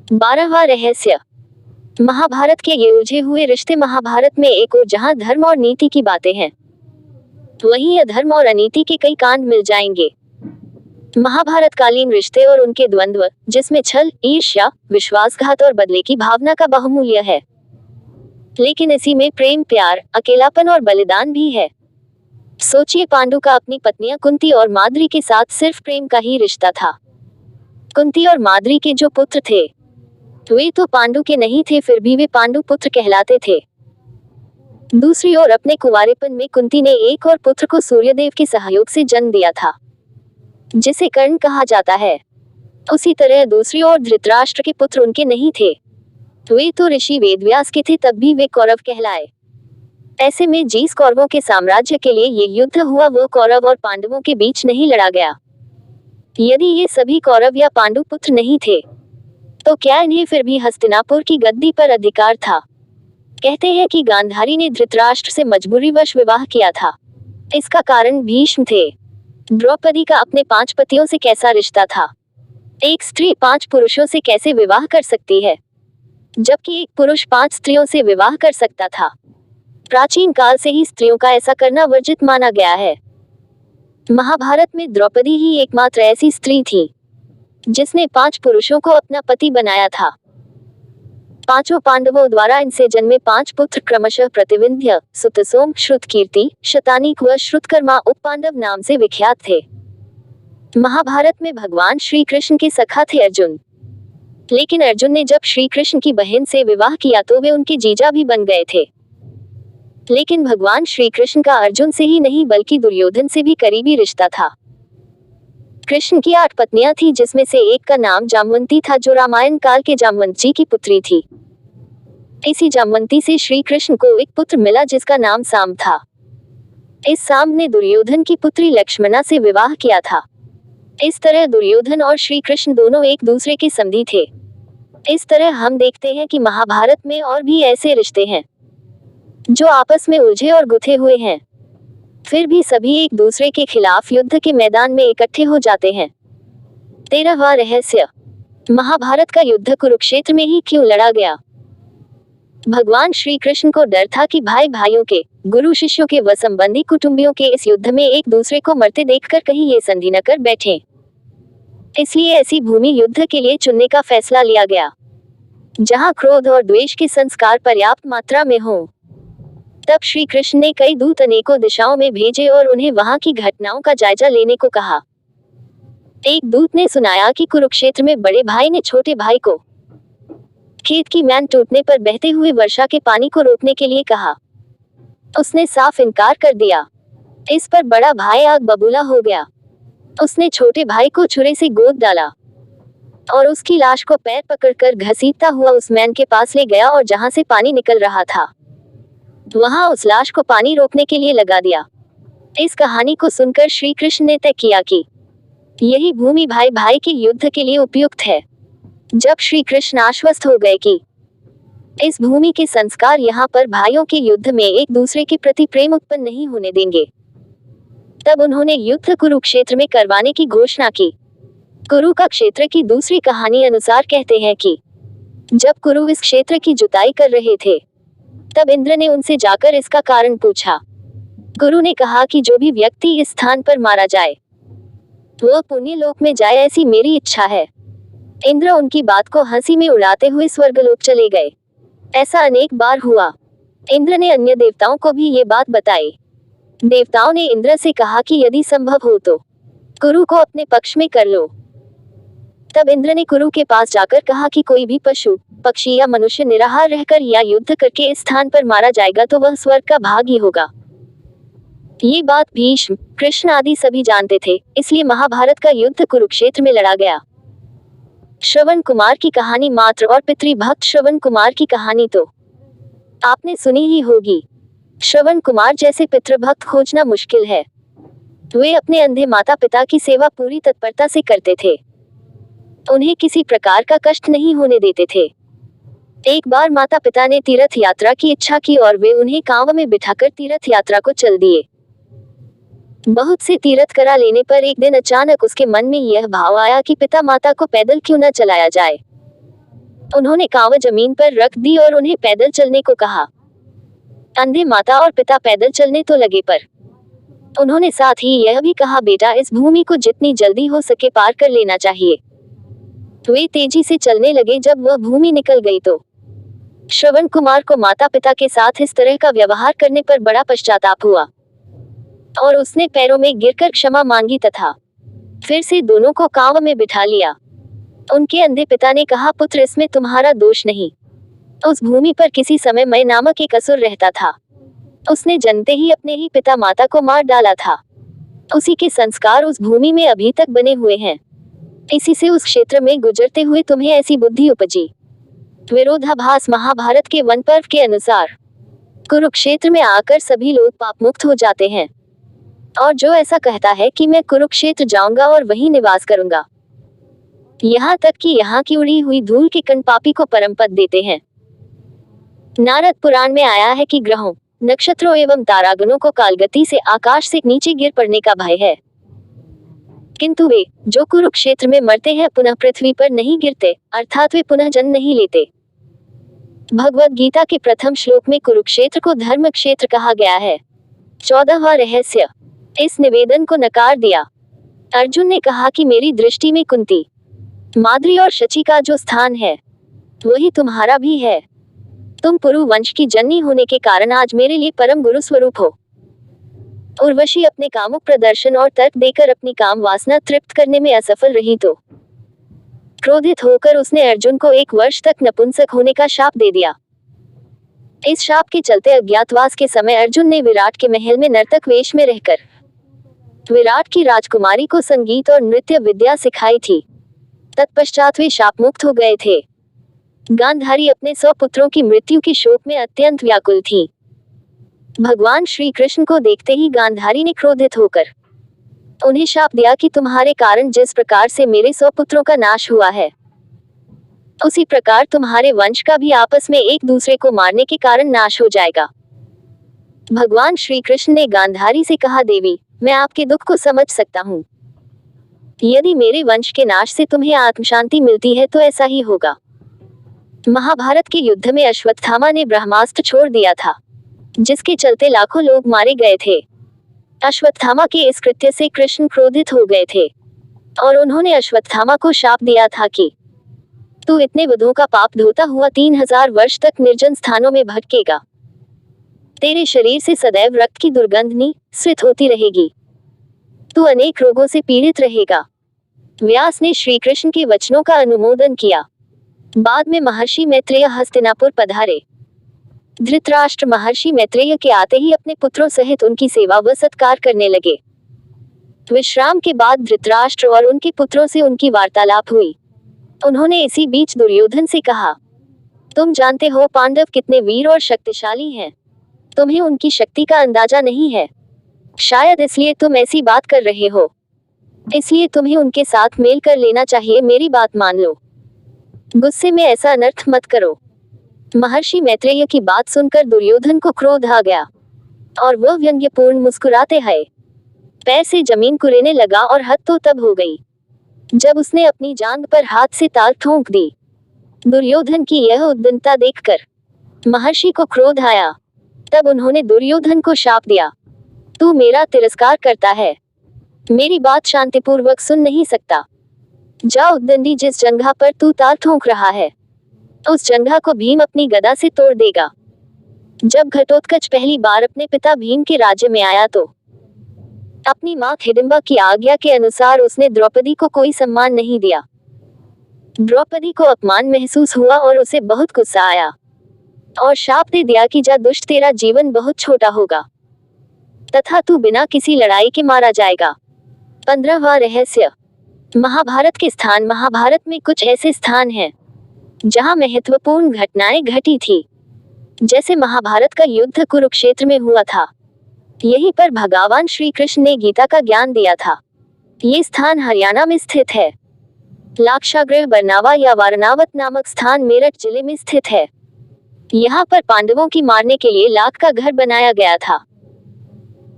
12वां रहस्य। महाभारत के ये उलझे हुए रिश्ते। महाभारत में एक ओर जहां धर्म और नीति की बातें हैं, वहीं अधर्म और अनीति के कई कांड मिल जाएंगे। महाभारतकालीन रिश्ते और उनके द्वंद्व, जिसमें छल, ईर्ष्या, विश्वासघात और बदले की भावना का बहुमूल्य है। लेकिन इसी में प्रेम, प्यार, अकेलापन और बलिदान भी है। सोचिए, पांडु का अपनी पत्नियां कुंती और माद्री के साथ सिर्फ प्रेम का ही रिश्ता था। कुंती और माद्री के जो पुत्र थे, वे तो पांडु के नहीं थे, फिर भी वे पांडु पुत्र कहलाते थे। दूसरी ओर अपने कुंवारेपन में कुंती ने एक और पुत्र को सूर्यदेव के सहयोग से जन्म दिया था, जिसे कर्ण कहा जाता है। उसी तरह दूसरी ओर धृतराष्ट्र के पुत्र उनके नहीं थे, वे तो ऋषि वेदव्यास के थे, तब भी वे कौरव कहलाए। ऐसे में जिस कौरवों के साम्राज्य के लिए ये युद्ध हुआ, वो कौरव और पांडवों के बीच नहीं लड़ा गया। यदि ये सभी कौरव या पांडु पुत्र नहीं थे, तो क्या इन्हें फिर भी हस्तिनापुर की गद्दी पर अधिकार था? कहते हैं कि गांधारी ने धृतराष्ट्र से मजबूरीवश विवाह किया था। इसका कारण भीष्म थे। द्रौपदी का अपने 5 पतियों से कैसा रिश्ता था? एक स्त्री 5 पुरुषों से कैसे विवाह कर सकती है, जबकि एक पुरुष 5 स्त्रियों से विवाह कर सकता था? प्राचीन काल से ही स्त्रियों का ऐसा करना वर्जित माना गया है। महाभारत में द्रौपदी ही एकमात्र ऐसी स्त्री थी जिसने 5 पुरुषों को अपना पति बनाया था। 5 पांडवों द्वारा इनसे जन्मे 5 पुत्र क्रमशः प्रतिविंध्य, सुतसोम, श्रुतकीर्ति, शतानीक व श्रुतकर्मा उपपांडव नाम से विख्यात थे। महाभारत में भगवान श्री कृष्ण के सखा थे अर्जुन। लेकिन अर्जुन ने जब श्री कृष्ण की बहन से विवाह किया तो वे उनके जीजा भी बन गए थे। लेकिन भगवान श्री कृष्ण का अर्जुन से ही नहीं बल्कि दुर्योधन से भी करीबी रिश्ता था। कृष्ण की 8 पत्नियां थी, जिसमें से एक का नाम जामवंती था, जो रामायण काल के जामवंत जी की पुत्री थी। इसी जामवंती से श्री कृष्ण को एक पुत्र मिला जिसका नाम साम था। इस साम ने दुर्योधन की पुत्री लक्ष्मणा से विवाह किया था। इस तरह दुर्योधन और श्री कृष्ण दोनों एक दूसरे के समधी थे। इस तरह हम देखते हैं कि महाभारत में और भी ऐसे रिश्ते हैं जो आपस में उलझे और गुथे हुए हैं, फिर भी सभी एक दूसरे के खिलाफ युद्ध के मैदान में इकट्ठे हो जाते हैं। 13वां रहस्य। महाभारत का युद्ध कुरुक्षेत्र में ही क्यों लड़ा गया? भगवान श्री कृष्ण को डर था कि भाई भाइयों के, गुरु शिष्यों के व संबंधी कुटुंबियों के इस युद्ध में एक दूसरे को मरते देखकर कहीं ये संधि न कर बैठें। इसलिए ऐसी भूमि युद्ध के लिए चुनने का फैसला लिया गया जहां क्रोध और द्वेष के संस्कार पर्याप्त मात्रा में हों। तब श्री कृष्ण ने कई दूत अनेकों दिशाओं में भेजे और उन्हें वहां की घटनाओं का जायजा लेने को कहा। एक दूत ने सुनाया कि कुरुक्षेत्र में बड़े भाई ने छोटे भाई को खेत की मैन टूटने पर बहते हुए वर्षा के पानी को रोकने के लिए कहा। उसने साफ इनकार कर दिया। इस पर बड़ा भाई आग बबूला हो गया। उसने छोटे भाई को छुरे से गोद डाला और उसकी लाश को पैर पकड़कर घसीटता हुआ उस मैन के पास ले गया और जहां से पानी निकल रहा था वहां उस लाश को पानी रोकने के लिए लगा दिया। इस कहानी को सुनकर श्री कृष्ण ने तय किया कि यही भूमि भाई भाई के युद्ध के लिए उपयुक्त है। जब श्री कृष्ण आश्वस्त हो गए कि इस भूमि के संस्कार यहाँ पर भाइयों के युद्ध में एक दूसरे के प्रति प्रेम उत्पन्न नहीं होने देंगे, तब उन्होंने युद्ध कुरुक्षेत्र में करवाने की घोषणा की। कुरु का क्षेत्र की दूसरी कहानी अनुसार कहते हैं कि जब कुरु इस क्षेत्र की जुताई कर रहे थे, तब इंद्र ने उनसे जाकर इसका कारण पूछा। गुरु ने कहा कि जो भी व्यक्ति इस स्थान पर मारा जाए वह पुण्य लोक में जाए, ऐसी मेरी इच्छा है। इंद्र उनकी बात को हंसी में उड़ाते हुए स्वर्गलोक चले गए। ऐसा अनेक बार हुआ। इंद्र ने अन्य देवताओं को भी ये बात बताई। देवताओं ने इंद्र से कहा कि यदि संभव हो तो कुरु को अपने पक्ष में कर लो। तब इंद्र ने कुरु के पास जाकर कहा कि कोई भी पशु, पक्षी या मनुष्य निराहार रहकर या युद्ध करके इस स्थान पर मारा जाएगा तो वह स्वर्ग का भाग ही होगा। ये बात भीष्म, कृष्ण आदि सभी जानते थे, इसलिए महाभारत का युद्ध कुरुक्षेत्र में लड़ा गया। श्रवण कुमार की कहानी। मात्र और पितृभक्त श्रवण कुमार की कहानी तो आपने सुनी ही होगी। श्रवण कुमार जैसे पितृभक्त खोजना मुश्किल है। वे अपने अंधे माता पिता की सेवा पूरी तत्परता से करते थे। उन्हें किसी प्रकार का कष्ट नहीं होने देते थे। एक बार माता पिता ने तीर्थ यात्रा की इच्छा की और वे उन्हें कांव में बिठाकर तीर्थ यात्रा को चल दिए। बहुत से तीर्थ करा लेने पर एक दिन अचानक उसके मन में यह भाव आया कि पिता माता को पैदल क्यों न चलाया जाए। उन्होंने कांव जमीन पर रख दी और उन्हें पैदल चलने को कहा। अंधे माता और पिता पैदल चलने तो लगे, पर उन्होंने साथ ही यह भी कहा, बेटा इस भूमि को जितनी जल्दी हो सके पार कर लेना चाहिए। वे तेजी से चलने लगे। जब वह भूमि निकल गई तो श्रवण कुमार को माता पिता के साथ इस तरह का व्यवहार करने पर बड़ा पश्चाताप हुआ और उसने पैरों में गिरकर क्षमा मांगी तथा फिर से दोनों को कांव में बिठा लिया। उनके अंधे पिता ने कहा, पुत्र इसमें तुम्हारा दोष नहीं। उस भूमि पर किसी समय मैं नामक एक असुर रहता था। उसने जनते ही अपने ही पिता माता को मार डाला था। उसी के संस्कार उस भूमि में अभी तक बने हुए हैं। इसी से उस क्षेत्र में गुजरते हुए तुम्हें ऐसी बुद्धि उपजी। विरोधाभास महाभारत के वन पर्व के अनुसार कुरुक्षेत्र में आकर सभी लोग पाप मुक्त हो जाते हैं, और जो ऐसा कहता है कि मैं कुरुक्षेत्र जाऊंगा और वहीं निवास करूंगा, यहाँ तक कि यहाँ की उड़ी हुई धूल के कण पापी को परम पद देते हैं। नारद पुराण में आया है कि ग्रहों, नक्षत्रों एवं तारागणों को कालगति से आकाश से नीचे गिर पड़ने का भय है, किंतु वे जो कुरुक्षेत्र में मरते हैं पुनः पृथ्वी पर नहीं गिरते, अर्थात वे पुनः जन्म नहीं लेते। भगवद गीता के प्रथम श्लोक में कुरुक्षेत्र को धर्म क्षेत्र कहा गया है। 14वां रहस्य। इस निवेदन को नकार दिया। अर्जुन ने कहा कि मेरी दृष्टि में कुंती, माद्री और शची का जो स्थान है वही तुम्हारा भी है। तुम पुरु वंश की जननी होने के कारण आज मेरे लिए परम गुरु स्वरूप हो। उर्वशी अपने कामुक प्रदर्शन और तर्क देकर अपनी काम वासना तृप्त करने में असफल रही तो क्रोधित होकर उसने अर्जुन को 1 वर्ष तक नपुंसक होने का शाप दे दिया। इस शाप के चलते अज्ञातवास के समय अर्जुन ने विराट के महल में नर्तक वेश में रहकर विराट की राजकुमारी को संगीत और नृत्य विद्या सिखाई थी। तत्पश्चात वे शाप मुक्त हो गए थे। गांधारी अपने 100 पुत्रों की मृत्यु के शोक में अत्यंत व्याकुल थी। भगवान श्री कृष्ण को देखते ही गांधारी ने क्रोधित होकर उन्हें शाप दिया कि तुम्हारे कारण जिस प्रकार से मेरे 100 पुत्रों का नाश हुआ है, उसी प्रकार तुम्हारे वंश का भी आपस में एक दूसरे को मारने के कारण नाश हो जाएगा। भगवान श्री कृष्ण ने गांधारी से कहा, देवी मैं आपके दुख को समझ सकता हूँ। यदि मेरे वंश के नाश से तुम्हें आत्मशांति मिलती है तो ऐसा ही होगा। महाभारत के युद्ध में अश्वत्थामा ने ब्रह्मास्त्र छोड़ दिया था, जिसके चलते लाखों लोग मारे गए थे। अश्वत्थामा के इस कृत्य से कृष्ण क्रोधित हो गए थे और उन्होंने अश्वत्थामा को शाप दिया था कि तू इतने वधों का पाप धोता हुआ 3000 वर्ष तक निर्जन स्थानों में भटकेगा। तेरे शरीर से सदैव रक्त की दुर्गंध निस्सृत होती रहेगी। तू अनेक रोगों से पीड़ित रहेगा। व्यास ने श्री कृष्ण के वचनों का अनुमोदन किया। बाद में महर्षि मैत्रेय हस्तिनापुर पधारे। धृतराष्ट्र महर्षि मैत्रेय के आते ही अपने पुत्रों सहित उनकी सेवा व सत्कार करने लगे। विश्राम के बाद धृतराष्ट्र और उनके पुत्रों से उनकी वार्तालाप हुई। उन्होंने इसी बीच दुर्योधन से कहा, तुम जानते हो पांडव कितने वीर और शक्तिशाली हैं। तुम्हें उनकी शक्ति का अंदाजा नहीं है। शायद इसलिए तुम ऐसी बात कर रहे हो। इसलिए तुम्हें उनके साथ मेल कर लेना चाहिए। मेरी बात मान लो। गुस्से में ऐसा अनर्थ मत करो। महर्षि मैत्रेय की बात सुनकर दुर्योधन को क्रोध आ गया और वह व्यंग्यपूर्ण मुस्कुराते हुए पैर से जमीन कुरेदने लगा और हद तो तब हो गई जब उसने अपनी जांघ पर हाथ से ताल ठोंक दी। दुर्योधन की यह उद्दंडता देखकर महर्षि को क्रोध आया। तब उन्होंने दुर्योधन को शाप दिया, तू मेरा तिरस्कार करता है, मेरी बात शांतिपूर्वक सुन नहीं सकता। जा उद्दंडी, जिस जंघा पर तू ताल ठोंक रहा है उस जंघा को भीम अपनी गदा से तोड़ देगा। जब घटोत्कच पहली बार अपने पिता भीम के राज्य में आया तो अपनी मां हिडिंबा की आज्ञा के अनुसार उसने द्रौपदी को कोई सम्मान नहीं दिया। द्रौपदी को अपमान महसूस हुआ और उसे बहुत गुस्सा आया और शाप दे दिया कि जा दुष्ट, तेरा जीवन बहुत छोटा होगा तथा तू बिना किसी लड़ाई के मारा जाएगा। 15वां रहस्य। महाभारत के स्थान। महाभारत में कुछ ऐसे स्थान हैं जहां महत्वपूर्ण घटनाएं घटी थी। जैसे महाभारत का युद्ध कुरुक्षेत्र में हुआ था। यहीं पर भगवान श्री कृष्ण ने गीता का ज्ञान दिया था। ये स्थान हरियाणा में स्थित है। लाक्षागृह बरनावा या वारनावत नामक स्थान मेरठ जिले में स्थित है। यहाँ पर पांडवों की मारने के लिए लाख का घर बनाया गया था।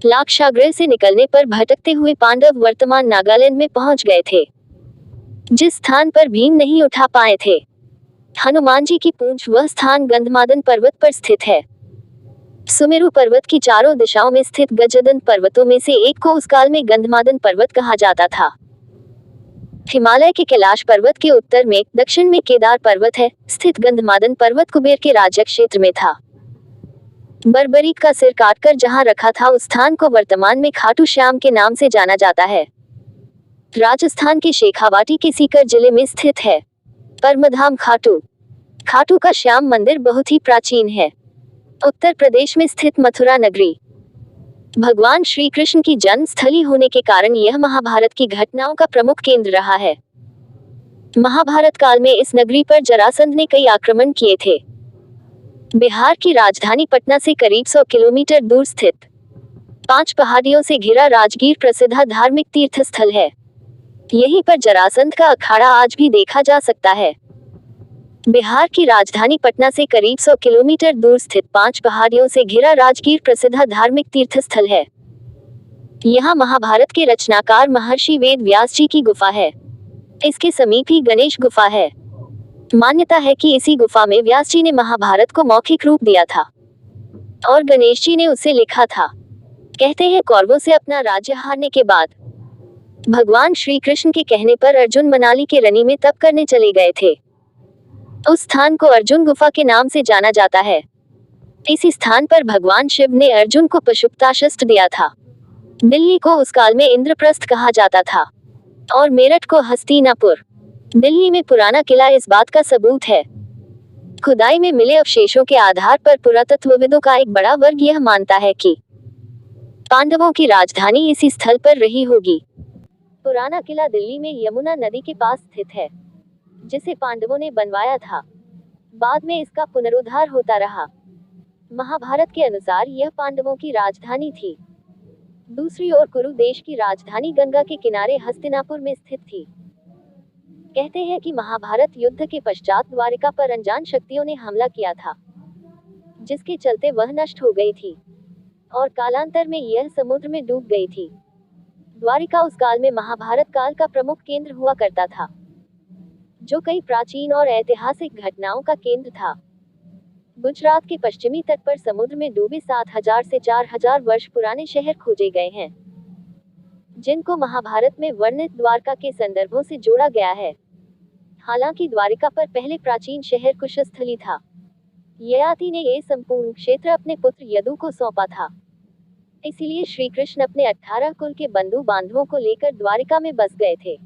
लाक्षागृह से निकलने पर भटकते हुए पांडव वर्तमान नागालैंड में पहुंच गए थे, जिस स्थान पर भीम नहीं उठा पाए थे। हनुमान जी की पूंछ वह स्थान गंधमादन पर्वत पर स्थित है। सुमेरु पर्वत की चारों दिशाओं में स्थित गजदंत पर्वतों में से एक को उस काल में गंधमादन पर्वत कहा जाता था। हिमालय के कैलाश पर्वत के उत्तर में दक्षिण में केदार पर्वत है स्थित गंधमादन पर्वत कुबेर के राज्य क्षेत्र में था। बर्बरीक का सिर काटकर जहां रखा था उस स्थान को वर्तमान में खाटू श्याम के नाम से जाना जाता है। राजस्थान के शेखावाटी के सीकर जिले में स्थित है। परमधाम खाटू खाटू का श्याम मंदिर बहुत ही प्राचीन है। उत्तर प्रदेश में स्थित मथुरा नगरी भगवान श्री कृष्ण की जन्म स्थली होने के कारण यह महाभारत की घटनाओं का प्रमुख केंद्र रहा है। महाभारत काल में इस नगरी पर जरासंध ने कई आक्रमण किए थे। बिहार की राजधानी पटना से करीब 100 किलोमीटर दूर स्थित 5 पहाड़ियों से घिरा राजगीर प्रसिद्ध धार्मिक तीर्थ स्थल है। यहीं पर जरासंध का अखाड़ा आज भी देखा जा सकता है। बिहार की राजधानी पटना से करीब 100 किलोमीटर दूर स्थित 5 पहाड़ियों से घिरा राजगीर प्रसिद्ध धार्मिक तीर्थ स्थल है। यहाँ महाभारत के रचनाकार महर्षि वेद व्यास जी की गुफा है। इसके समीप ही गणेश गुफा है। मान्यता है कि इसी गुफा में व्यास जी ने महाभारत को मौखिक रूप दिया था और गणेश जी ने उसे लिखा था। कहते हैं कौरवों से अपना राज्य हारने के बाद भगवान श्री कृष्ण के कहने पर अर्जुन मनाली के रनी में तप करने चले गए थे। उस स्थान को अर्जुन गुफा के नाम से जाना जाता है। इसी स्थान पर भगवान शिव ने अर्जुन को पशुपतास्त्र दिया था। दिल्ली को उस काल में इंद्रप्रस्थ कहा जाता था और मेरठ को हस्तिनापुर। दिल्ली में पुराना किला इस बात का सबूत है। खुदाई में मिले अवशेषों के आधार पर पुरातत्वविदों का एक बड़ा वर्ग यह मानता है कि पांडवों की राजधानी इसी स्थल पर रही होगी। पुराना किला दिल्ली में यमुना नदी के पास स्थित है, जिसे पांडवों ने बनवाया था। बाद में इसका पुनरुद्धार होता रहा। महाभारत के अनुसार यह पांडवों की राजधानी थी। दूसरी ओर कुरु देश की राजधानी गंगा के किनारे हस्तिनापुर में स्थित थी। कहते हैं कि महाभारत युद्ध के पश्चात द्वारिका पर अनजान शक्तियों ने हमला किया था, जिसके चलते वह नष्ट हो गई थी और कालांतर में यह समुद्र में डूब गई थी। द्वारिका उस काल में महाभारत काल का प्रमुख केंद्र हुआ करता था, जो कई प्राचीन और ऐतिहासिक घटनाओं का केंद्र था। गुजरात के पश्चिमी तट पर समुद्र में डूबे 7000 से 4000 वर्ष पुराने शहर खोजे गए हैं, जिनको महाभारत में वर्णित द्वारका के संदर्भों से जोड़ा गया है। हालांकि द्वारिका पर पहले प्राचीन शहर कुशस्थली था। ययाति ने ये संपूर्ण क्षेत्र अपने पुत्र यदु को सौंपा था। इसीलिए श्री कृष्ण अपने 18 कुल के बंधु बांधवों को लेकर द्वारिका में बस गए थे।